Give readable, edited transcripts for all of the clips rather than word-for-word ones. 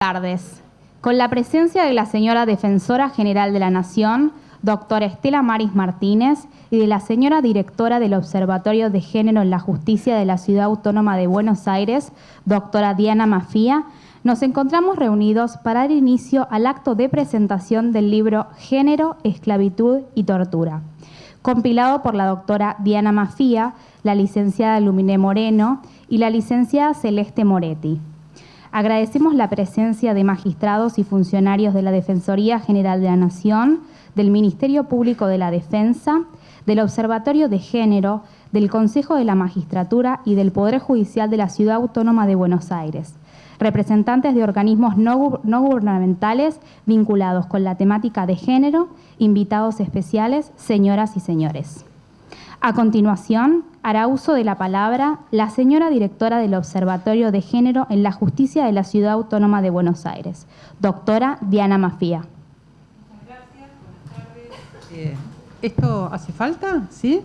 Tardes. Con la presencia de la señora Defensora General de la Nación, doctora Estela Maris Martínez, y de la señora Directora del Observatorio de Género en la Justicia de la Ciudad Autónoma de Buenos Aires, doctora Diana Mafía, nos encontramos reunidos para dar inicio al acto de presentación del libro Género, Esclavitud y Tortura, compilado por la doctora Diana Mafía, la licenciada Luminé Moreno y la licenciada Celeste Moretti. Agradecemos la presencia de magistrados y funcionarios de la Defensoría General de la Nación, del Ministerio Público de la Defensa, del Observatorio de Género, del Consejo de la Magistratura y del Poder Judicial de la Ciudad Autónoma de Buenos Aires, representantes de organismos no gubernamentales vinculados con la temática de género, invitados especiales, señoras y señores. A continuación, hará uso de la palabra la señora Directora del Observatorio de Género en la Justicia de la Ciudad Autónoma de Buenos Aires, doctora Diana Mafía. Muchas gracias, buenas tardes. ¿Esto hace falta? ¿Sí?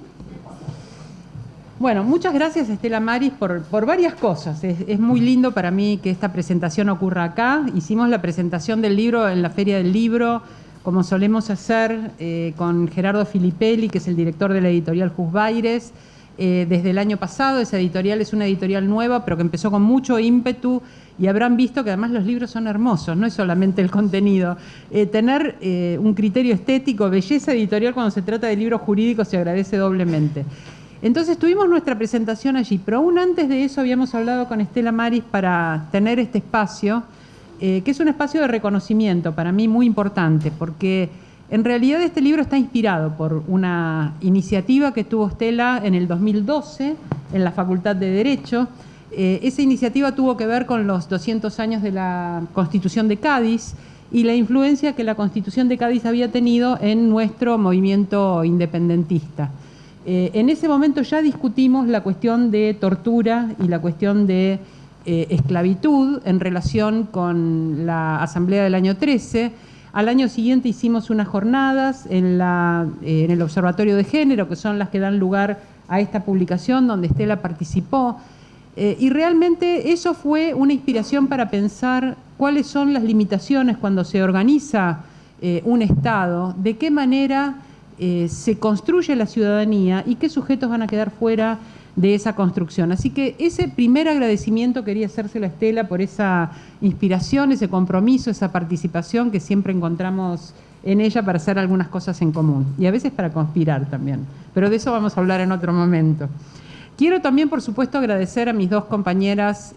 Bueno, muchas gracias Estela Maris por varias cosas. Es muy lindo para mí que esta presentación ocurra acá. Hicimos la presentación del libro en la Feria del Libro, como solemos hacer con Gerardo Filippelli, que es el director de la editorial Juzbaires, desde el año pasado. Esa editorial es una editorial nueva, pero que empezó con mucho ímpetu, y habrán visto que además los libros son hermosos, no es solamente el contenido. Tener un criterio estético, belleza editorial cuando se trata de libros jurídicos se agradece doblemente. Entonces tuvimos nuestra presentación allí, pero aún antes de eso habíamos hablado con Estela Maris para tener este espacio, que es un espacio de reconocimiento para mí muy importante, porque en realidad este libro está inspirado por una iniciativa que tuvo Estela en el 2012 en la Facultad de Derecho. Esa iniciativa tuvo que ver con los 200 años de la Constitución de Cádiz y la influencia que la Constitución de Cádiz había tenido en nuestro movimiento independentista. En ese momento ya discutimos la cuestión de tortura y la cuestión de esclavitud en relación con la Asamblea del año 13. Al año siguiente hicimos unas jornadas en el Observatorio de Género, que son las que dan lugar a esta publicación, donde Estela participó. Y realmente eso fue una inspiración para pensar cuáles son las limitaciones cuando se organiza un Estado, de qué manera se construye la ciudadanía y qué sujetos van a quedar fuera de esa construcción. Así que ese primer agradecimiento quería hacérselo a Estela por esa inspiración, ese compromiso, esa participación que siempre encontramos en ella para hacer algunas cosas en común y a veces para conspirar también, pero de eso vamos a hablar en otro momento. Quiero también, por supuesto, agradecer a mis dos compañeras,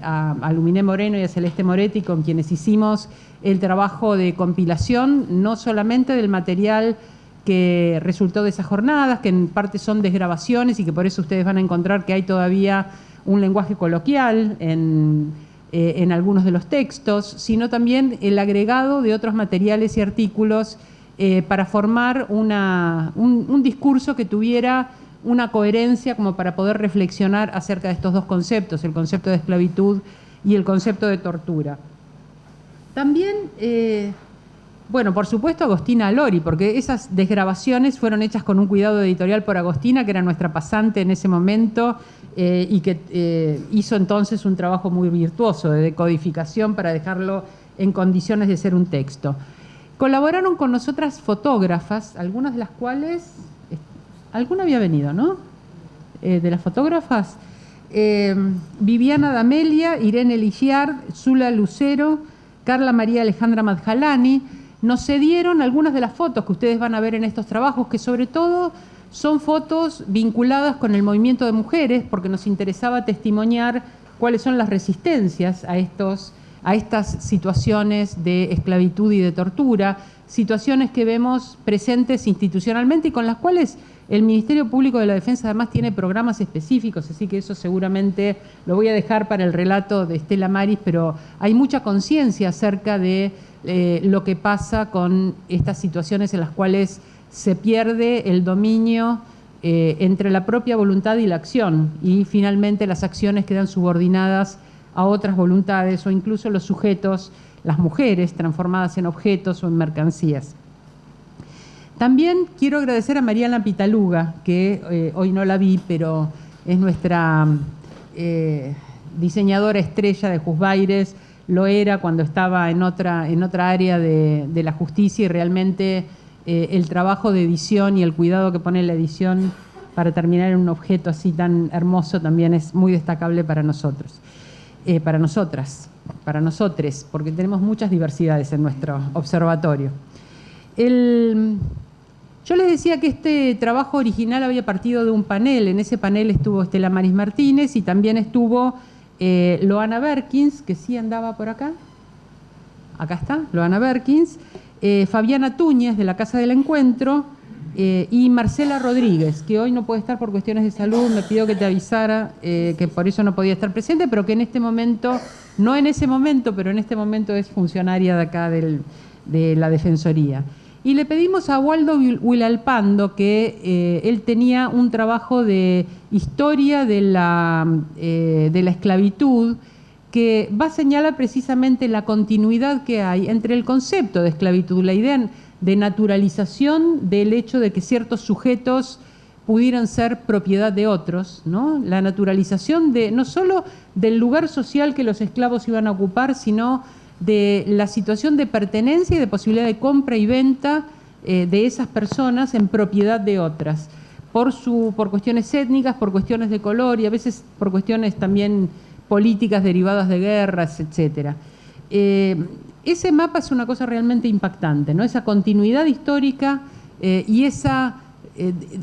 a Luminé Moreno y a Celeste Moretti, con quienes hicimos el trabajo de compilación, no solamente del material que resultó de esas jornadas, que en parte son desgrabaciones y que por eso ustedes van a encontrar que hay todavía un lenguaje coloquial en algunos de los textos, sino también el agregado de otros materiales y artículos para formar un discurso que tuviera una coherencia como para poder reflexionar acerca de estos dos conceptos, el concepto de esclavitud y el concepto de tortura. También bueno, por supuesto Agostina Lori, porque esas desgrabaciones fueron hechas con un cuidado editorial por Agostina, que era nuestra pasante en ese momento y que hizo entonces un trabajo muy virtuoso de decodificación para dejarlo en condiciones de ser un texto. Colaboraron con nosotras fotógrafas, algunas de las cuales, alguna había venido, ¿no? De las fotógrafas, Viviana D'Amelia, Irene Ligiard, Zula Lucero, Carla María Alejandra Madjalani. Nos cedieron algunas de las fotos que ustedes van a ver en estos trabajos, que sobre todo son fotos vinculadas con el movimiento de mujeres, porque nos interesaba testimoniar cuáles son las resistencias a estas situaciones de esclavitud y de tortura, situaciones que vemos presentes institucionalmente y con las cuales el Ministerio Público de la Defensa además tiene programas específicos, así que eso seguramente lo voy a dejar para el relato de Estela Maris, pero hay mucha conciencia acerca de lo que pasa con estas situaciones en las cuales se pierde el dominio entre la propia voluntad y la acción, y finalmente las acciones quedan subordinadas a otras voluntades o incluso los sujetos, las mujeres, transformadas en objetos o en mercancías. También quiero agradecer a Mariana Pitaluga, que hoy no la vi, pero es nuestra diseñadora estrella de Juzbaires, lo era cuando estaba en otra área de la justicia, y realmente el trabajo de edición y el cuidado que pone la edición para terminar en un objeto así tan hermoso también es muy destacable para nosotros, para nosotras, para nosotres, porque tenemos muchas diversidades en nuestro observatorio. Yo les decía que este trabajo original había partido de un panel. En ese panel estuvo Estela Maris Martínez y también estuvo Loana Berkins, que sí andaba por acá. Acá está, Loana Berkins, Fabiana Túñez, de la Casa del Encuentro, y Marcela Rodríguez, que hoy no puede estar por cuestiones de salud. Me pidió que te avisara que por eso no podía estar presente, pero que en este momento, no en ese momento, pero en este momento es funcionaria de acá de la Defensoría. Y le pedimos a Waldo Huilalpando, que él tenía un trabajo de historia de la esclavitud, que va a señalar precisamente la continuidad que hay entre el concepto de esclavitud, la idea de naturalización del hecho de que ciertos sujetos pudieran ser propiedad de otros, ¿no? La naturalización no solo del lugar social que los esclavos iban a ocupar, sino de la situación de pertenencia y de posibilidad de compra y venta de esas personas en propiedad de otras, por cuestiones étnicas, por cuestiones de color y a veces por cuestiones también políticas derivadas de guerras, etc. Ese mapa es una cosa realmente impactante, ¿no? Esa continuidad histórica y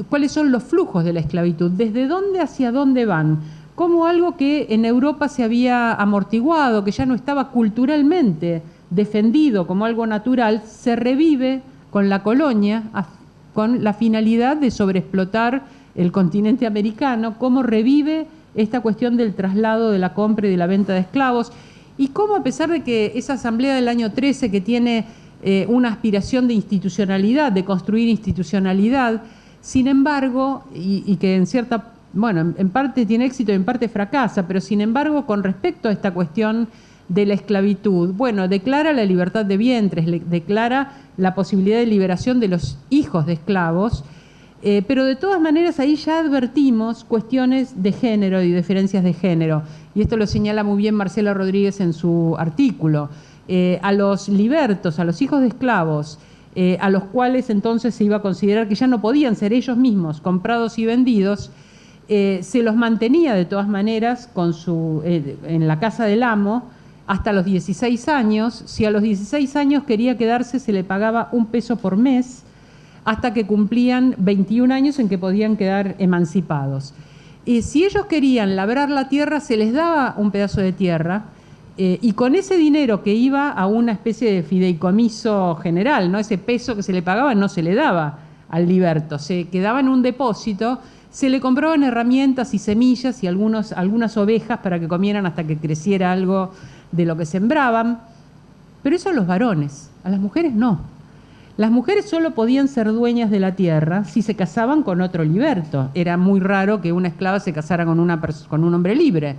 cuáles son los flujos de la esclavitud, desde dónde hacia dónde van, como algo que en Europa se había amortiguado, que ya no estaba culturalmente defendido como algo natural, se revive con la colonia, con la finalidad de sobreexplotar el continente americano, cómo revive esta cuestión del traslado, de la compra y de la venta de esclavos, y cómo, a pesar de que esa asamblea del año 13, que tiene una aspiración de institucionalidad, de construir institucionalidad, sin embargo, y que en parte tiene éxito y en parte fracasa, pero sin embargo, con respecto a esta cuestión de la esclavitud, declara la libertad de vientres, declara la posibilidad de liberación de los hijos de esclavos, pero de todas maneras ahí ya advertimos cuestiones de género y diferencias de género, y esto lo señala muy bien Marcela Rodríguez en su artículo. A los libertos, a los hijos de esclavos, a los cuales entonces se iba a considerar que ya no podían ser ellos mismos comprados y vendidos, se los mantenía de todas maneras en la casa del amo hasta los 16 años. Si a los 16 años quería quedarse, se le pagaba $1 por mes hasta que cumplían 21 años en que podían quedar emancipados. Si ellos querían labrar la tierra, se les daba un pedazo de tierra, y con ese dinero que iba a una especie de fideicomiso general, ¿no? Ese peso que se le pagaba no se le daba al liberto, se quedaba en un depósito, se le compraban herramientas y semillas y algunas ovejas para que comieran hasta que creciera algo de lo que sembraban, pero eso a los varones, a las mujeres no. Las mujeres solo podían ser dueñas de la tierra si se casaban con otro liberto. Era muy raro que una esclava se casara con un hombre libre.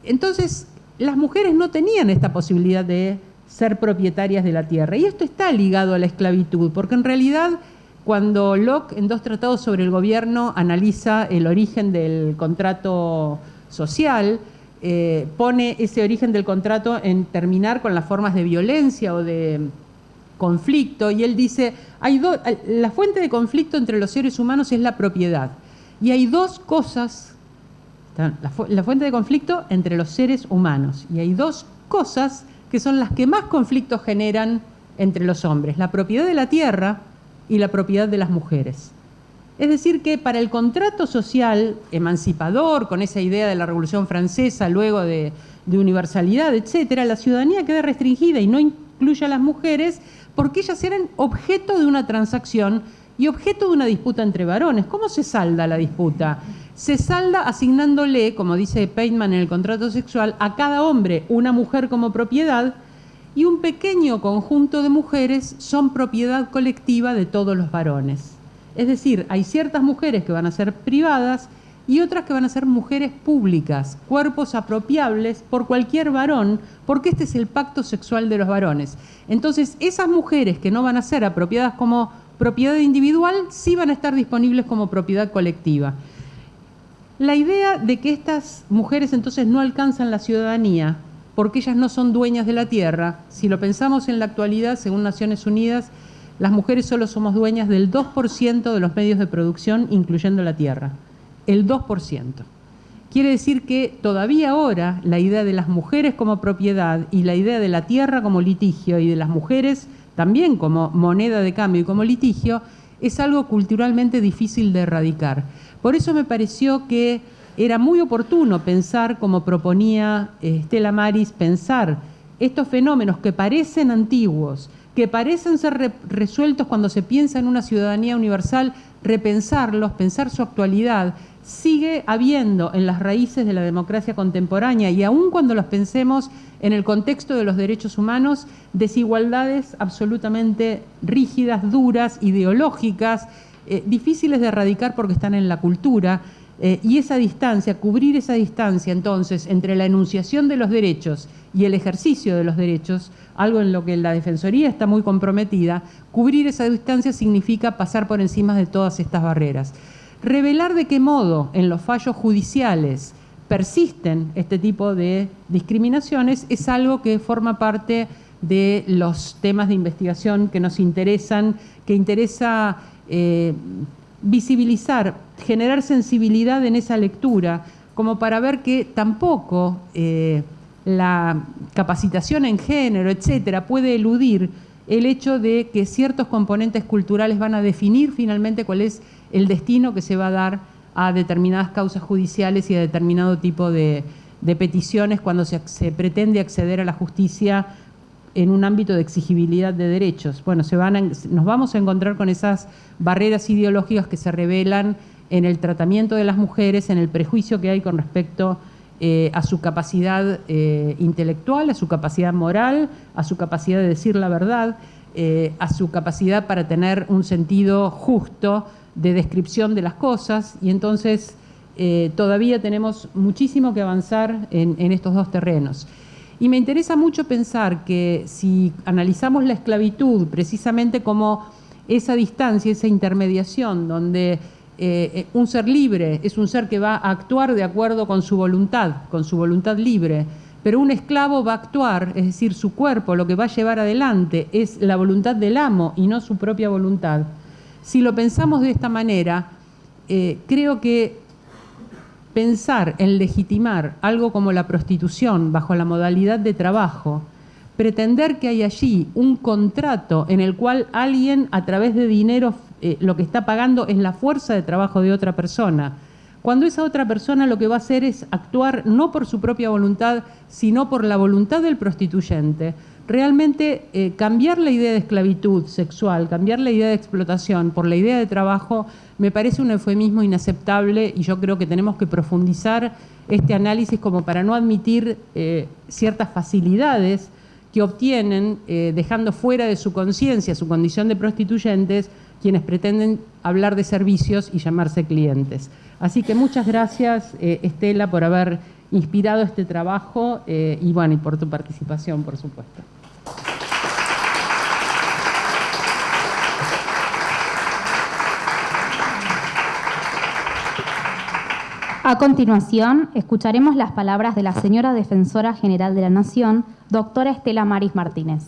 Entonces, las mujeres no tenían esta posibilidad de ser propietarias de la tierra. Y esto está ligado a la esclavitud, porque en realidad, cuando Locke, en 2 tratados sobre el gobierno, analiza el origen del contrato social, pone ese origen del contrato en terminar con las formas de violencia o de conflicto, y él dice, la fuente de conflicto entre los seres humanos es la propiedad, y hay 2 cosas, la fuente de conflicto entre los seres humanos, y hay 2 cosas que son las que más conflictos generan entre los hombres: la propiedad de la tierra y la propiedad de las mujeres. Es decir, que para el contrato social emancipador, con esa idea de la Revolución Francesa, luego de universalidad, etcétera, la ciudadanía queda restringida y no incluye a las mujeres porque ellas eran objeto de una transacción y objeto de una disputa entre varones. ¿Cómo se salda la disputa? Se salda asignándole, como dice Pateman en el contrato sexual, a cada hombre una mujer como propiedad, y un pequeño conjunto de mujeres son propiedad colectiva de todos los varones. Es decir, hay ciertas mujeres que van a ser privadas y otras que van a ser mujeres públicas, cuerpos apropiables por cualquier varón, porque este es el pacto sexual de los varones. Entonces, esas mujeres que no van a ser apropiadas como propiedad individual, sí van a estar disponibles como propiedad colectiva. La idea de que estas mujeres entonces no alcanzan la ciudadanía porque ellas no son dueñas de la tierra. Si lo pensamos en la actualidad, según Naciones Unidas, las mujeres solo somos dueñas del 2% de los medios de producción, incluyendo la tierra. El 2%. Quiere decir que todavía ahora la idea de las mujeres como propiedad y la idea de la tierra como litigio y de las mujeres también como moneda de cambio y como litigio es algo culturalmente difícil de erradicar. Por eso me pareció que era muy oportuno pensar, como proponía Stella Maris, pensar estos fenómenos que parecen antiguos, que parecen ser resueltos cuando se piensa en una ciudadanía universal, repensarlos, pensar su actualidad. Sigue habiendo en las raíces de la democracia contemporánea, y aun cuando los pensemos en el contexto de los derechos humanos, desigualdades absolutamente rígidas, duras, ideológicas, difíciles de erradicar porque están en la cultura, y esa distancia, cubrir esa distancia entonces entre la enunciación de los derechos y el ejercicio de los derechos, algo en lo que la Defensoría está muy comprometida, cubrir esa distancia significa pasar por encima de todas estas barreras. Revelar de qué modo en los fallos judiciales persisten este tipo de discriminaciones es algo que forma parte de los temas de investigación que nos interesan, que interesa visibilizar, generar sensibilidad en esa lectura, como para ver que tampoco la capacitación en género, etcétera, puede eludir el hecho de que ciertos componentes culturales van a definir finalmente cuál es el destino que se va a dar a determinadas causas judiciales y a determinado tipo de peticiones cuando se pretende acceder a la justicia en un ámbito de exigibilidad de derechos. Bueno, nos vamos a encontrar con esas barreras ideológicas que se revelan en el tratamiento de las mujeres, en el prejuicio que hay con respecto a su capacidad intelectual, a su capacidad moral, a su capacidad de decir la verdad, a su capacidad para tener un sentido justo de descripción de las cosas, y entonces todavía tenemos muchísimo que avanzar en estos dos terrenos. Y me interesa mucho pensar que si analizamos la esclavitud precisamente como esa distancia, esa intermediación, donde un ser libre es un ser que va a actuar de acuerdo con su voluntad libre, pero un esclavo va a actuar, es decir, su cuerpo, lo que va a llevar adelante es la voluntad del amo y no su propia voluntad. Si lo pensamos de esta manera, creo que pensar en legitimar algo como la prostitución bajo la modalidad de trabajo, pretender que hay allí un contrato en el cual alguien a través de dinero lo que está pagando es la fuerza de trabajo de otra persona, cuando esa otra persona lo que va a hacer es actuar no por su propia voluntad, sino por la voluntad del prostituyente, realmente cambiar la idea de esclavitud sexual, cambiar la idea de explotación por la idea de trabajo, me parece un eufemismo inaceptable, y yo creo que tenemos que profundizar este análisis como para no admitir ciertas facilidades que obtienen dejando fuera de su conciencia su condición de prostituyentes quienes pretenden hablar de servicios y llamarse clientes. Así que muchas gracias, Estela, por haber inspirado este trabajo y bueno, y por tu participación, por supuesto. A continuación, escucharemos las palabras de la señora Defensora General de la Nación, doctora Stella Maris Martínez.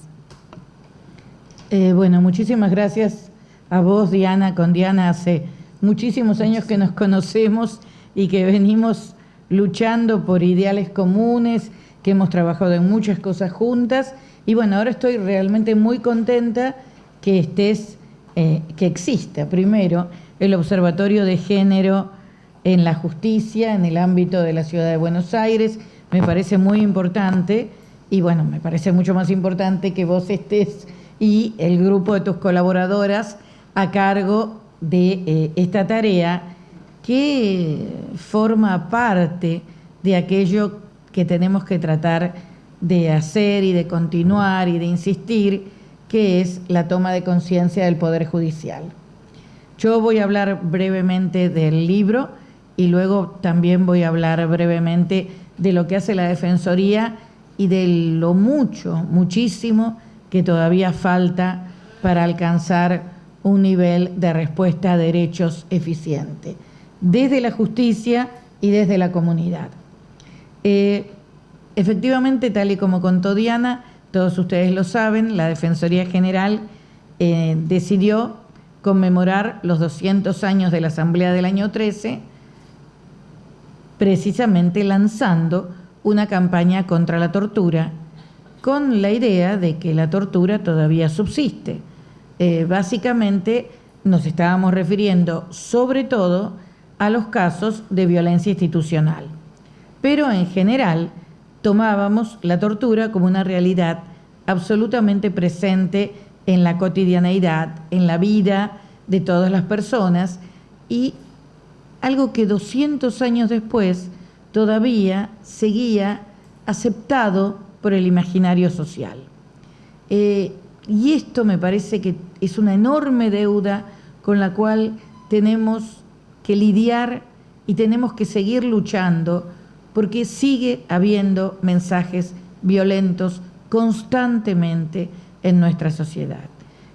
Bueno, muchísimas gracias a vos, Diana. Con Diana hace muchísimos años que nos conocemos y que venimos luchando por ideales comunes, que hemos trabajado en muchas cosas juntas. Y bueno, ahora estoy realmente muy contenta que que exista primero el Observatorio de Género en la Justicia, en el ámbito de la Ciudad de Buenos Aires. Me parece muy importante, y bueno, me parece mucho más importante que vos estés y el grupo de tus colaboradoras a cargo de esta tarea que forma parte de aquello que tenemos que tratar de hacer y de continuar y de insistir, que es la toma de conciencia del Poder Judicial. Yo voy a hablar brevemente del libro y luego también voy a hablar brevemente de lo que hace la Defensoría y de lo muchísimo que todavía falta para alcanzar un nivel de respuesta a derechos eficiente, desde la justicia y desde la comunidad. Efectivamente, tal y como contó Diana, todos ustedes lo saben, la Defensoría General decidió conmemorar los 200 años de la Asamblea del año 13, precisamente lanzando una campaña contra la tortura, con la idea de que la tortura todavía subsiste. Básicamente nos estábamos refiriendo sobre todo a los casos de violencia institucional, pero en general tomábamos la tortura como una realidad absolutamente presente en la cotidianeidad, en la vida de todas las personas, y algo que 200 años después todavía seguía aceptado por el imaginario social. Y esto me parece que es una enorme deuda con la cual tenemos que lidiar y tenemos que seguir luchando, porque sigue habiendo mensajes violentos constantemente en nuestra sociedad.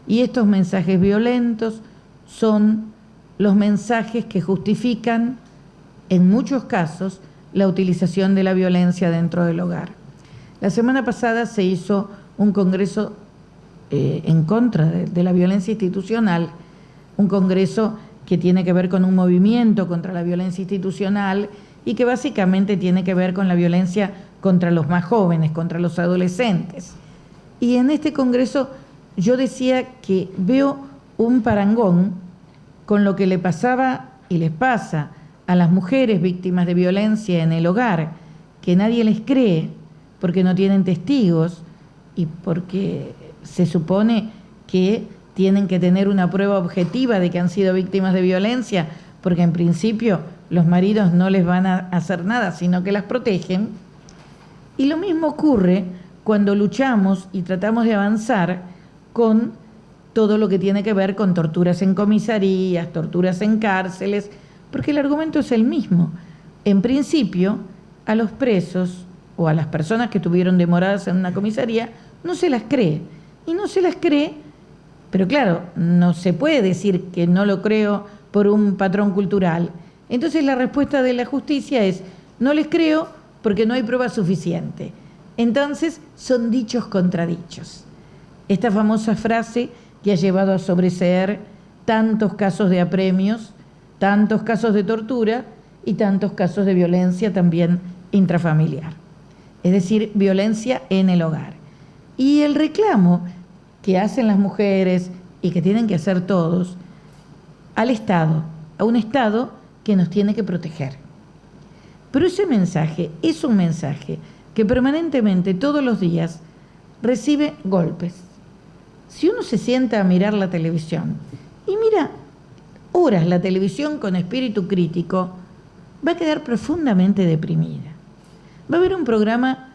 Y estos mensajes violentos son los mensajes que justifican, en muchos casos, la utilización de la violencia dentro del hogar. La semana pasada se hizo un congreso en contra de la violencia institucional, un congreso que tiene que ver con un movimiento contra la violencia institucional y que básicamente tiene que ver con la violencia contra los más jóvenes, contra los adolescentes. Y en este congreso yo decía que veo un parangón con lo que le pasaba y les pasa a las mujeres víctimas de violencia en el hogar, que nadie les cree porque no tienen testigos y porque se supone que tienen que tener una prueba objetiva de que han sido víctimas de violencia, porque en principio los maridos no les van a hacer nada, sino que las protegen. Y lo mismo ocurre cuando luchamos y tratamos de avanzar con todo lo que tiene que ver con torturas en comisarías, torturas en cárceles, porque el argumento es el mismo. En principio, a los presos o a las personas que estuvieron demoradas en una comisaría no se las cree. Y no se las cree, pero claro, no se puede decir que no lo creo por un patrón cultural. Entonces la respuesta de la justicia es: no les creo porque no hay prueba suficiente. Entonces son dichos contra dichos. Esta famosa frase que ha llevado a sobreseer tantos casos de apremios, tantos casos de tortura y tantos casos de violencia también intrafamiliar. Es decir, violencia en el hogar. Y el reclamo que hacen las mujeres y que tienen que hacer todos al Estado, a un Estado que nos tiene que proteger. Pero ese mensaje es un mensaje que permanentemente, todos los días, recibe golpes. Si uno se sienta a mirar la televisión y mira horas la televisión con espíritu crítico, va a quedar profundamente deprimida. Va a haber un programa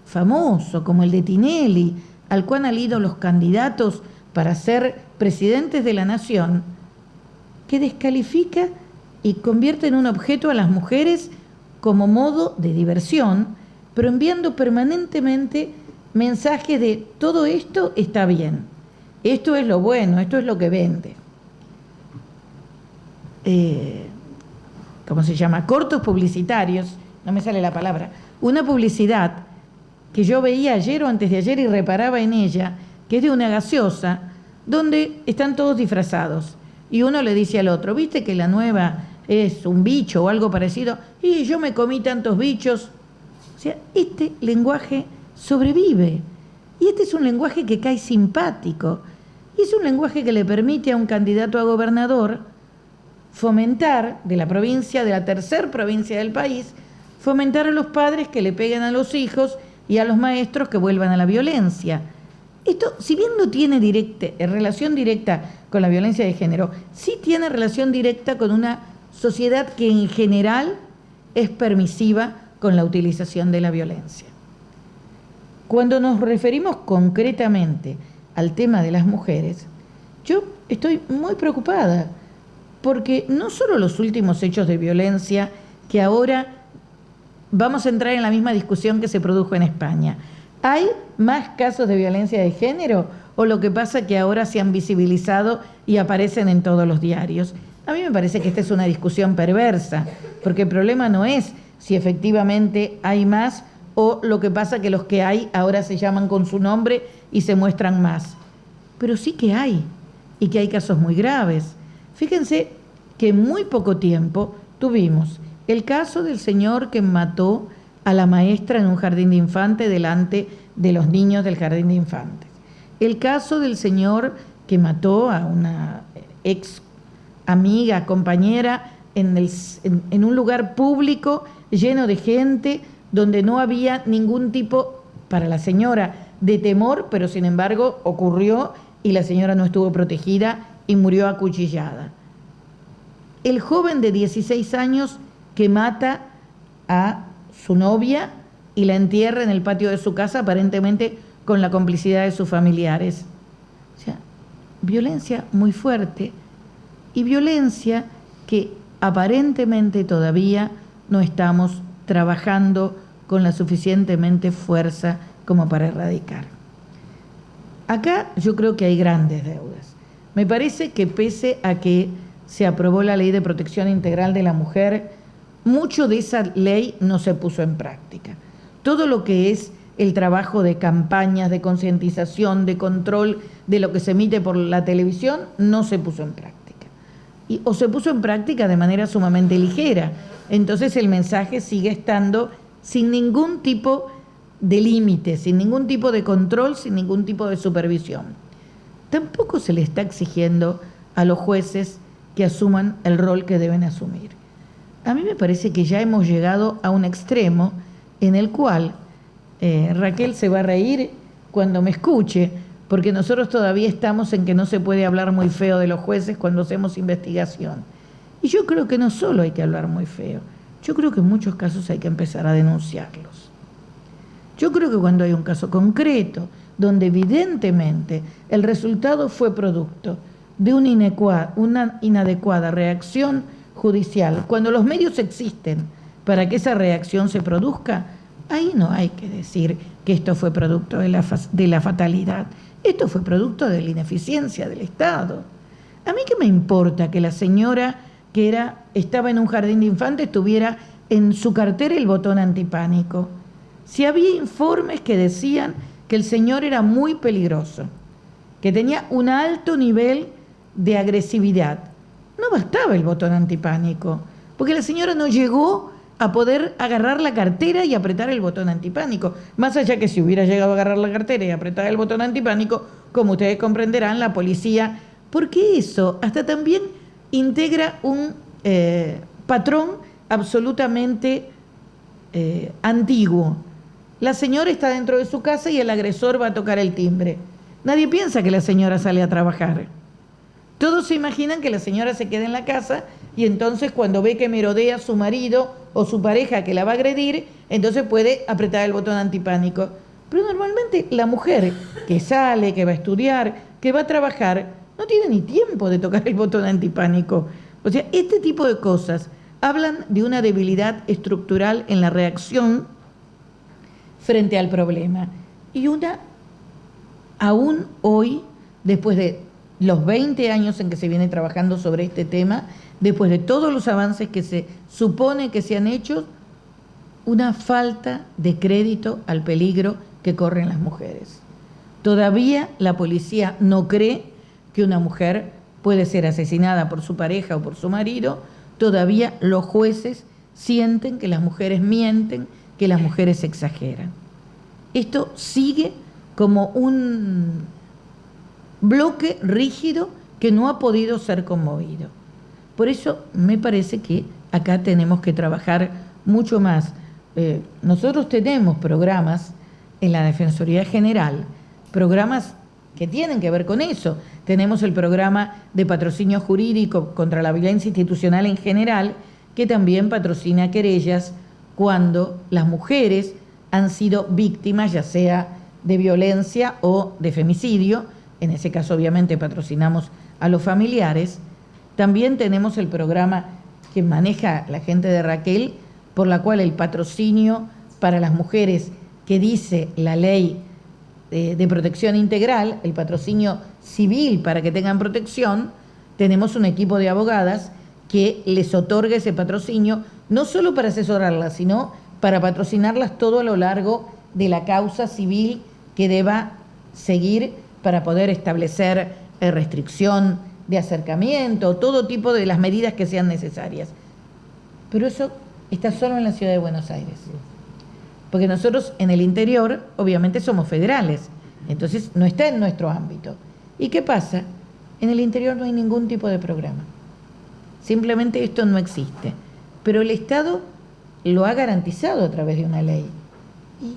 famoso como el de Tinelli, al cual han ido los candidatos para ser presidentes de la nación, que descalifica y convierte en un objeto a las mujeres como modo de diversión, pero enviando permanentemente mensajes de todo esto está bien, esto es lo bueno, esto es lo que vende. ¿Cómo se llama? Cortos publicitarios, no me sale la palabra, una publicidad que yo veía ayer o antes de ayer y reparaba en ella, que es de una gaseosa, donde están todos disfrazados. Y uno le dice al otro: ¿viste que la nueva es un bicho o algo parecido? Y yo me comí tantos bichos. O sea, este lenguaje sobrevive. Y este es un lenguaje que cae simpático. Y es un lenguaje que le permite a un candidato a gobernador fomentar, de la provincia, de la tercera provincia del país, fomentar a los padres que le peguen a los hijos y a los maestros que vuelvan a la violencia. Esto, si bien no tiene relación directa con la violencia de género, sí tiene relación directa con una sociedad que en general es permisiva con la utilización de la violencia. Cuando nos referimos concretamente al tema de las mujeres, yo estoy muy preocupada, porque no solo los últimos hechos de violencia, que ahora vamos a entrar en la misma discusión que se produjo en España. ¿Hay más casos de violencia de género o lo que pasa es que ahora se han visibilizado y aparecen en todos los diarios? A mí me parece que esta es una discusión perversa, porque el problema no es si efectivamente hay más o lo que pasa que los que hay ahora se llaman con su nombre y se muestran más. Pero sí que hay, y que hay casos muy graves. Fíjense que en muy poco tiempo tuvimos el caso del señor que mató a la maestra en un jardín de infantes delante de los niños del jardín de infantes. El caso del señor que mató a una ex amiga, compañera, en un lugar público lleno de gente, donde no había ningún tipo, para la señora, de temor, pero sin embargo ocurrió y la señora no estuvo protegida y murió acuchillada. El joven de 16 años que mata a su novia y la entierra en el patio de su casa, aparentemente con la complicidad de sus familiares. O sea, violencia muy fuerte y violencia que aparentemente todavía no estamos trabajando con la suficientemente fuerza como para erradicar. Acá yo creo que hay grandes deudas. Me parece que pese a que se aprobó la Ley de Protección Integral de la Mujer, mucho de esa ley no se puso en práctica. Todo lo que es el trabajo de campañas, de concientización, de control de lo que se emite por la televisión, no se puso en práctica. O se puso en práctica de manera sumamente ligera. Entonces el mensaje sigue estando sin ningún tipo de límite, sin ningún tipo de control, sin ningún tipo de supervisión. Tampoco se le está exigiendo a los jueces que asuman el rol que deben asumir. A mí me parece que ya hemos llegado a un extremo en el cual Raquel se va a reír cuando me escuche, porque nosotros todavía estamos en que no se puede hablar muy feo de los jueces cuando hacemos investigación. Y yo creo que no solo hay que hablar muy feo, yo creo que en muchos casos hay que empezar a denunciarlos. Yo creo que cuando hay un caso concreto, donde evidentemente el resultado fue producto de una inadecuada reacción judicial, cuando los medios existen para que esa reacción se produzca, ahí no hay que decir que esto fue producto de la fatalidad. Esto fue producto de la ineficiencia del Estado. A mí qué me importa que la señora que estaba en un jardín de infantes tuviera en su cartera el botón antipánico. Si había informes que decían que el señor era muy peligroso, que tenía un alto nivel de agresividad, no bastaba el botón antipánico, porque la señora no llegó a poder agarrar la cartera y apretar el botón antipánico. Más allá que si hubiera llegado a agarrar la cartera y apretar el botón antipánico, como ustedes comprenderán, la policía, porque eso hasta también integra un patrón absolutamente antiguo. La señora está dentro de su casa y el agresor va a tocar el timbre. Nadie piensa que la señora sale a trabajar. Todos se imaginan que la señora se queda en la casa y entonces cuando ve que merodea su marido o su pareja que la va a agredir, entonces puede apretar el botón antipánico. Pero normalmente la mujer que sale, que va a estudiar, que va a trabajar, no tiene ni tiempo de tocar el botón antipánico. O sea, este tipo de cosas hablan de una debilidad estructural en la reacción frente al problema. Y aún hoy, después de los 20 años en que se viene trabajando sobre este tema, después de todos los avances que se supone que se han hecho, una falta de crédito al peligro que corren las mujeres. Todavía la policía no cree que una mujer puede ser asesinada por su pareja o por su marido. Todavía los jueces sienten que las mujeres mienten, que las mujeres exageran. Esto sigue como un bloque rígido que no ha podido ser conmovido. Por eso me parece que acá tenemos que trabajar mucho más. Nosotros tenemos programas en la Defensoría General, programas que tienen que ver con eso. Tenemos el programa de patrocinio jurídico contra la violencia institucional en general, que también patrocina querellas cuando las mujeres han sido víctimas, ya sea de violencia o de femicidio. En ese caso, obviamente, patrocinamos a los familiares. También tenemos el programa que maneja la gente de Raquel, por la cual el patrocinio para las mujeres que dice la ley de protección integral, el patrocinio civil para que tengan protección, tenemos un equipo de abogadas que les otorga ese patrocinio, no solo para asesorarlas, sino para patrocinarlas todo a lo largo de la causa civil que deba seguir para poder establecer restricción de acercamiento, todo tipo de las medidas que sean necesarias. Pero eso está solo en la ciudad de Buenos Aires. Porque nosotros en el interior, obviamente, somos federales, entonces no está en nuestro ámbito. ¿Y qué pasa? En el interior no hay ningún tipo de programa. Simplemente esto no existe. Pero el Estado lo ha garantizado a través de una ley. Y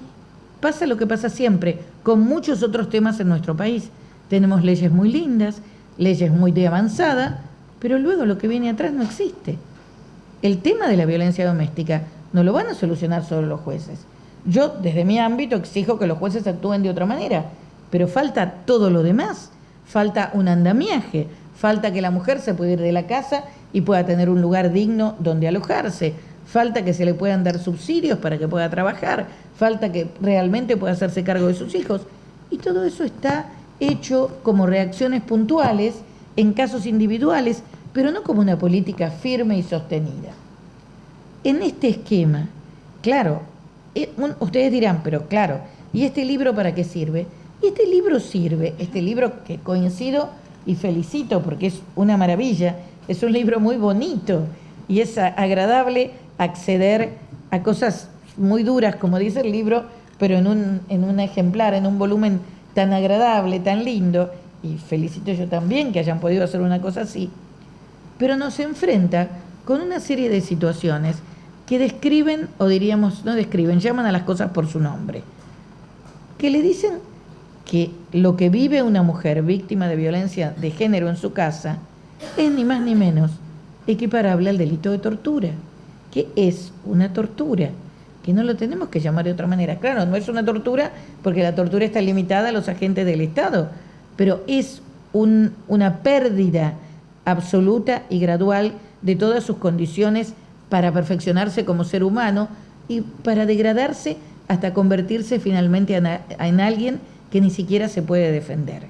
pasa lo que pasa siempre, con muchos otros temas en nuestro país. Tenemos leyes muy lindas, leyes muy de avanzada, pero luego lo que viene atrás no existe. El tema de la violencia doméstica no lo van a solucionar solo los jueces. Yo, desde mi ámbito, exijo que los jueces actúen de otra manera, pero falta todo lo demás. Falta un andamiaje, falta que la mujer se pueda ir de la casa y pueda tener un lugar digno donde alojarse, falta que se le puedan dar subsidios para que pueda trabajar, falta que realmente pueda hacerse cargo de sus hijos. Y todo eso está hecho como reacciones puntuales en casos individuales, pero no como una política firme y sostenida. En este esquema, claro, ustedes dirán, pero claro, ¿y este libro para qué sirve? Y este libro sirve, este libro que coincido y felicito porque es una maravilla, es un libro muy bonito y es agradable acceder a cosas muy duras, como dice el libro, pero en un ejemplar, en un volumen tan agradable, tan lindo, y felicito yo también que hayan podido hacer una cosa así, pero nos enfrenta con una serie de situaciones que describen, o diríamos, no describen, llaman a las cosas por su nombre, que le dicen que lo que vive una mujer víctima de violencia de género en su casa es ni más ni menos equiparable al delito de tortura, que es una tortura, que no lo tenemos que llamar de otra manera. Claro, no es una tortura porque la tortura está limitada a los agentes del Estado, pero es una pérdida absoluta y gradual de todas sus condiciones para perfeccionarse como ser humano y para degradarse hasta convertirse finalmente en alguien que ni siquiera se puede defender.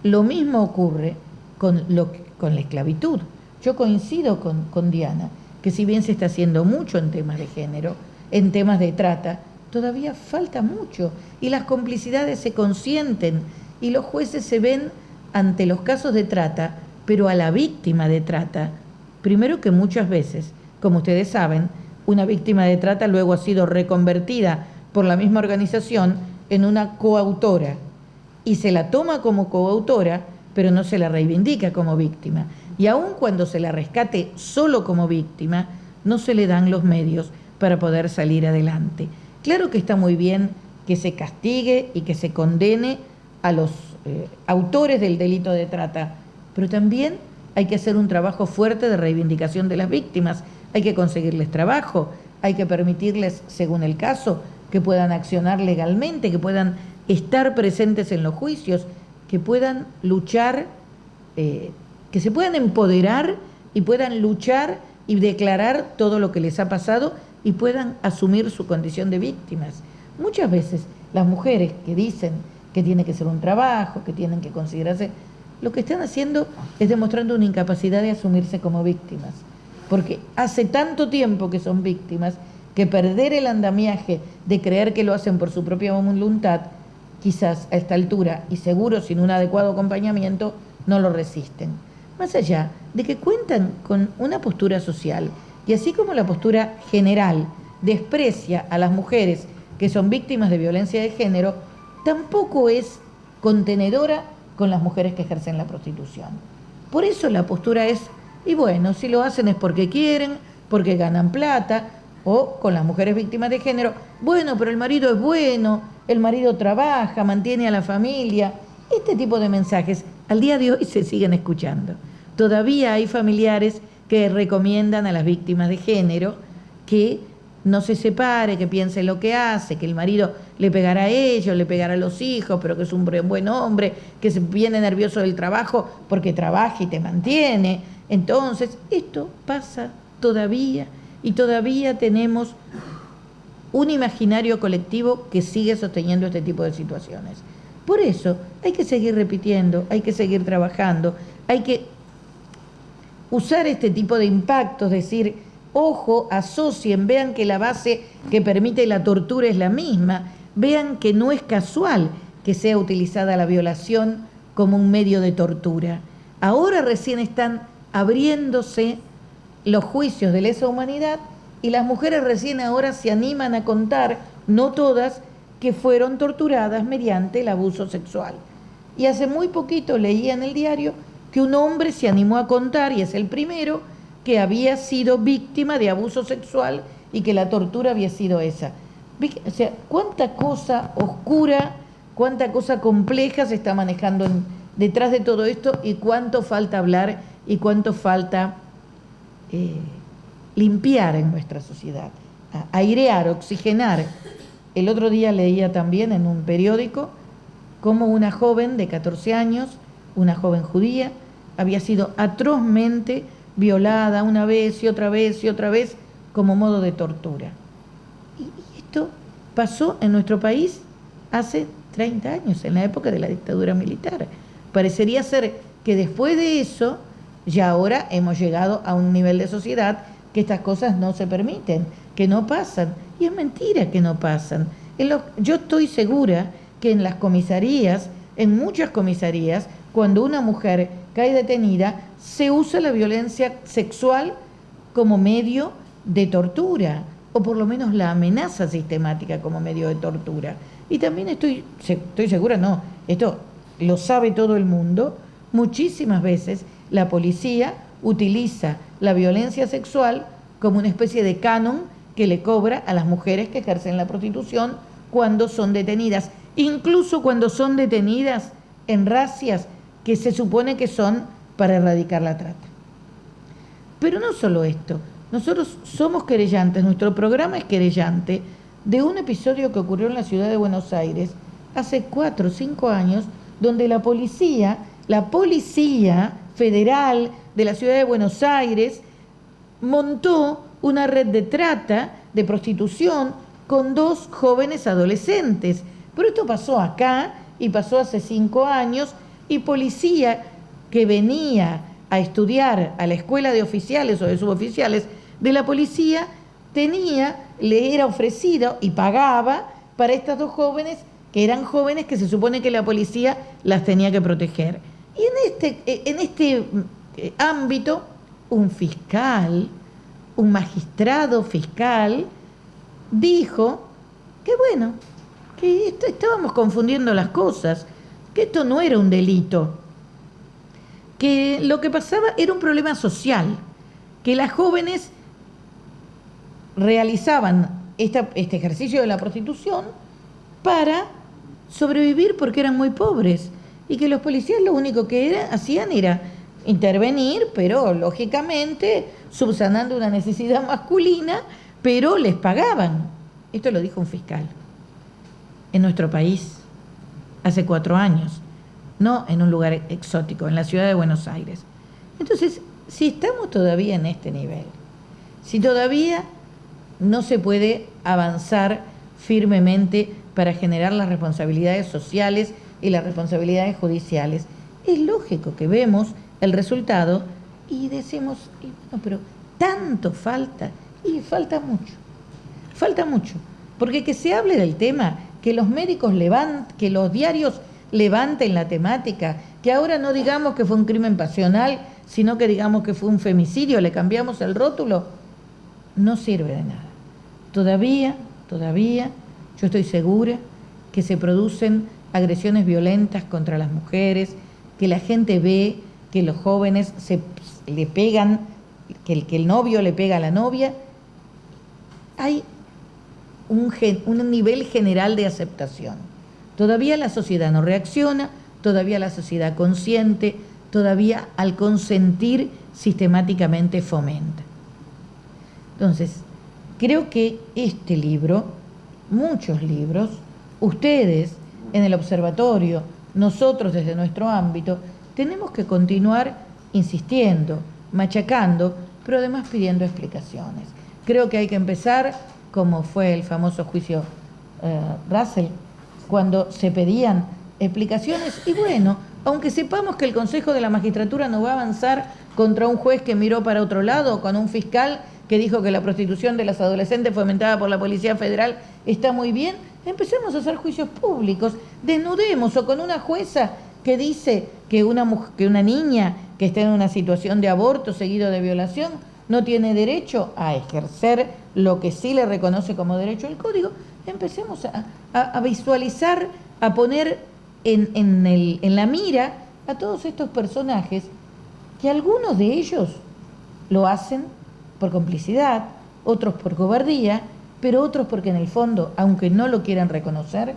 Lo mismo ocurre con la esclavitud. Yo coincido con Diana, que si bien se está haciendo mucho en temas de género, en temas de trata, todavía falta mucho y las complicidades se consienten y los jueces se ven ante los casos de trata, pero a la víctima de trata, primero que muchas veces, como ustedes saben, una víctima de trata luego ha sido reconvertida por la misma organización en una coautora y se la toma como coautora, pero no se la reivindica como víctima. Y aun cuando se la rescate solo como víctima, no se le dan los medios para poder salir adelante. Claro que está muy bien que se castigue y que se condene a los autores del delito de trata, pero también hay que hacer un trabajo fuerte de reivindicación de las víctimas, hay que conseguirles trabajo, hay que permitirles, según el caso, que puedan accionar legalmente, que puedan estar presentes en los juicios, que puedan luchar, que se puedan empoderar y puedan luchar y declarar todo lo que les ha pasado y puedan asumir su condición de víctimas. Muchas veces las mujeres que dicen que tiene que ser un trabajo, que tienen que considerarse, lo que están haciendo es demostrando una incapacidad de asumirse como víctimas, porque hace tanto tiempo que son víctimas que perder el andamiaje de creer que lo hacen por su propia voluntad, quizás a esta altura, y seguro sin un adecuado acompañamiento, no lo resisten. Más allá de que cuentan con una postura social, y así como la postura general desprecia a las mujeres que son víctimas de violencia de género, tampoco es contenedora con las mujeres que ejercen la prostitución. Por eso la postura es, y bueno, si lo hacen es porque quieren, porque ganan plata, o con las mujeres víctimas de género, bueno, pero el marido es bueno, el marido trabaja, mantiene a la familia. Este tipo de mensajes al día de hoy se siguen escuchando. Todavía hay familiares que recomiendan a las víctimas de género que no se separe, que piense lo que hace, que el marido le pegará a ellos, le pegará a los hijos, pero que es un buen hombre, que se viene nervioso del trabajo porque trabaja y te mantiene. Entonces, esto pasa todavía y todavía tenemos un imaginario colectivo que sigue sosteniendo este tipo de situaciones. Por eso hay que seguir repitiendo, hay que seguir trabajando, hay que usar este tipo de impactos, decir, ojo, asocien, vean que la base que permite la tortura es la misma, vean que no es casual que sea utilizada la violación como un medio de tortura. Ahora recién están abriéndose los juicios de lesa humanidad y las mujeres recién ahora se animan a contar, no todas, que fueron torturadas mediante el abuso sexual. Y hace muy poquito leía en el diario que un hombre se animó a contar, y es el primero, que había sido víctima de abuso sexual y que la tortura había sido esa. O sea, cuánta cosa oscura, cuánta cosa compleja se está manejando detrás de todo esto y cuánto falta hablar y cuánto falta limpiar en nuestra sociedad, airear, oxigenar. El otro día leía también en un periódico cómo una joven de 14 años, una joven judía, había sido atrozmente violada una vez y otra vez y otra vez como modo de tortura. Y esto pasó en nuestro país hace 30 años, en la época de la dictadura militar. Parecería ser que después de eso, ya ahora hemos llegado a un nivel de sociedad que estas cosas no se permiten, que no pasan. Y es mentira que no pasan. Yo estoy segura que en las comisarías, en muchas comisarías, cuando una mujer cae detenida, se usa la violencia sexual como medio de tortura, o por lo menos la amenaza sistemática como medio de tortura. Y también estoy segura, no, esto lo sabe todo el mundo, muchísimas veces la policía utiliza la violencia sexual como una especie de canon que le cobra a las mujeres que ejercen la prostitución cuando son detenidas, incluso cuando son detenidas en razzias que se supone que son para erradicar la trata. Pero no solo esto, nosotros somos querellantes, nuestro programa es querellante de un episodio que ocurrió en la ciudad de Buenos Aires hace 4 o 5 años, donde la policía federal de la ciudad de Buenos Aires montó una red de trata, de prostitución, con 2 jóvenes adolescentes. Pero esto pasó acá y pasó hace 5 años, y policía que venía a estudiar a la escuela de oficiales o de suboficiales de la policía, le era ofrecido y pagaba para estas 2 jóvenes, que eran jóvenes que se supone que la policía las tenía que proteger. Y en este ámbito, un fiscal, un magistrado fiscal, dijo que bueno, que estábamos confundiendo las cosas, que esto no era un delito, que lo que pasaba era un problema social, que las jóvenes realizaban este ejercicio de la prostitución para sobrevivir porque eran muy pobres y que los policías lo único que hacían era intervenir, pero lógicamente subsanando una necesidad masculina, pero les pagaban. Esto lo dijo un fiscal en nuestro país hace 4 años, no en un lugar exótico, en la ciudad de Buenos Aires. Entonces, si estamos todavía en este nivel, si todavía no se puede avanzar firmemente para generar las responsabilidades sociales y las responsabilidades judiciales, es lógico que vemos el resultado y decimos, no, pero tanto falta, y falta mucho, porque que se hable del tema, que los médicos que los diarios levanten la temática, que ahora no digamos que fue un crimen pasional, sino que digamos que fue un femicidio, le cambiamos el rótulo, no sirve de nada. Todavía, yo estoy segura que se producen agresiones violentas contra las mujeres, que la gente ve que los jóvenes le pegan, que el novio le pega a la novia. Hay un nivel general de aceptación. Todavía la sociedad no reacciona, todavía la sociedad consciente, todavía al consentir sistemáticamente fomenta. Entonces, creo que este libro, muchos libros, ustedes en el observatorio, nosotros desde nuestro ámbito, tenemos que continuar insistiendo, machacando, pero además pidiendo explicaciones. Creo que hay que empezar, como fue el famoso juicio Russell, cuando se pedían explicaciones, y bueno, aunque sepamos que el Consejo de la Magistratura no va a avanzar contra un juez que miró para otro lado, o con un fiscal que dijo que la prostitución de las adolescentes fomentada por la Policía Federal está muy bien. Empecemos a hacer juicios públicos, desnudemos, o con una jueza que dice que una niña que está en una situación de aborto seguido de violación no tiene derecho a ejercer lo que sí le reconoce como derecho el Código. Empecemos a visualizar, a poner en la mira a todos estos personajes, que algunos de ellos lo hacen por complicidad, otros por cobardía, pero otros porque en el fondo, aunque no lo quieran reconocer,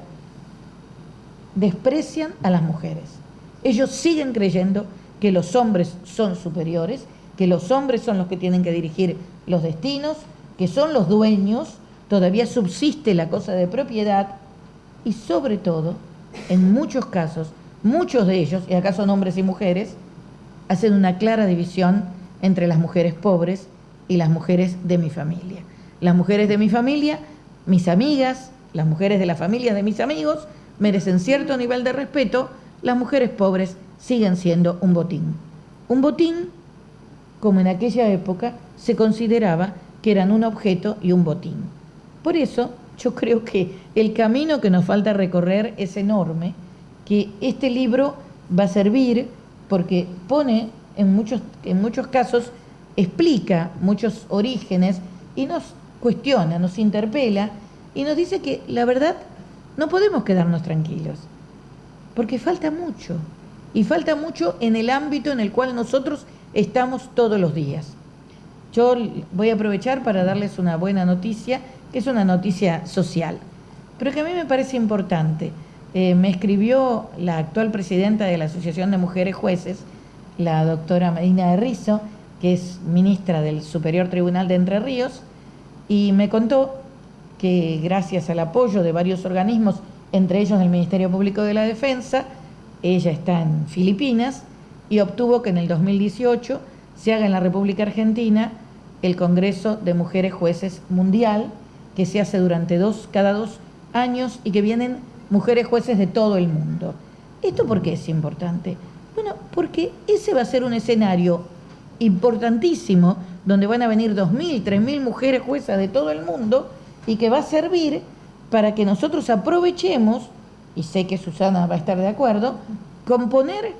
desprecian a las mujeres. Ellos siguen creyendo que los hombres son superiores, que los hombres son los que tienen que dirigir los destinos, que son los dueños, todavía subsiste la cosa de propiedad, y sobre todo, en muchos casos, muchos de ellos, y acá son hombres y mujeres, hacen una clara división entre las mujeres pobres y las mujeres de mi familia. Las mujeres de mi familia, mis amigas, las mujeres de la familia de mis amigos, merecen cierto nivel de respeto. Las mujeres pobres siguen siendo un botín. Un botín, como en aquella época se consideraba que eran un objeto y un botín. Por eso yo creo que el camino que nos falta recorrer es enorme, que este libro va a servir porque pone en muchos casos, explica muchos orígenes y nos cuestiona, nos interpela y nos dice que la verdad no podemos quedarnos tranquilos, porque falta mucho, y falta mucho en el ámbito en el cual nosotros estamos todos los días. Yo voy a aprovechar para darles una buena noticia, que es una noticia social, pero que a mí me parece importante. Me escribió la actual presidenta de la Asociación de Mujeres Jueces, la doctora Medina de Rizo, que es ministra del Superior Tribunal de Entre Ríos, y me contó que gracias al apoyo de varios organismos, entre ellos el Ministerio Público de la Defensa, ella está en Filipinas y obtuvo que en el 2018 se haga en la República Argentina el Congreso de Mujeres Jueces Mundial, que se hace cada 2 años y que vienen mujeres jueces de todo el mundo. ¿Esto por qué es importante? Bueno, porque ese va a ser un escenario importantísimo donde van a venir 2.000, 3.000 mujeres juezas de todo el mundo y que va a servir para que nosotros aprovechemos, y sé que Susana va a estar de acuerdo, con poner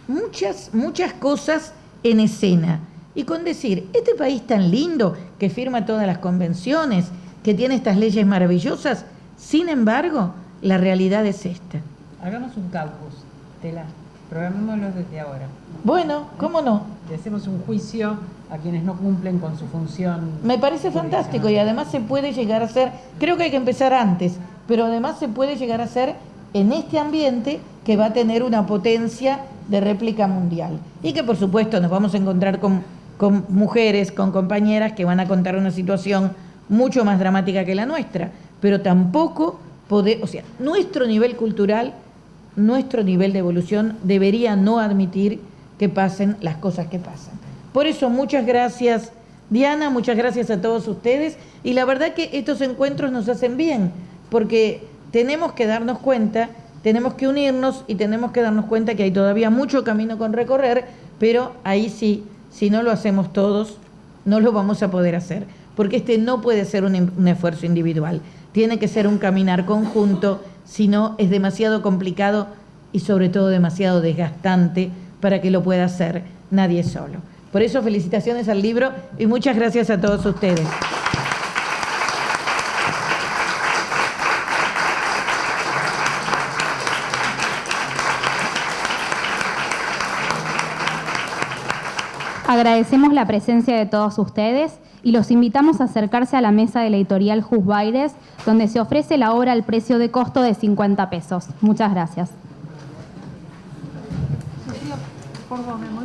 muchas cosas en escena y con decir, este país tan lindo que firma todas las convenciones, que tiene estas leyes maravillosas, sin embargo, la realidad es esta. Hagamos un caucus, Tela, programémoslo desde ahora. Bueno, ¿cómo no? Le hacemos un juicio a quienes no cumplen con su función. Me parece fantástico y además se puede llegar a hacer, creo que hay que empezar antes, pero además se puede llegar a hacer en este ambiente que va a tener una potencia de réplica mundial. Y que por supuesto nos vamos a encontrar con mujeres, con compañeras que van a contar una situación mucho más dramática que la nuestra, pero tampoco nuestro nivel cultural, nuestro nivel de evolución debería no admitir que pasen las cosas que pasan. Por eso, muchas gracias, Diana, muchas gracias a todos ustedes, y la verdad que estos encuentros nos hacen bien, porque tenemos que darnos cuenta, tenemos que unirnos y tenemos que darnos cuenta que hay todavía mucho camino con recorrer, pero ahí sí, si no lo hacemos todos, no lo vamos a poder hacer, porque este no puede ser un esfuerzo individual, tiene que ser un caminar conjunto, si no es demasiado complicado y sobre todo demasiado desgastante para que lo pueda hacer nadie solo. Por eso, felicitaciones al libro y muchas gracias a todos ustedes. Agradecemos la presencia de todos ustedes y los invitamos a acercarse a la mesa de la editorial Jusbaires, donde se ofrece la obra al precio de costo de 50 pesos. Muchas gracias.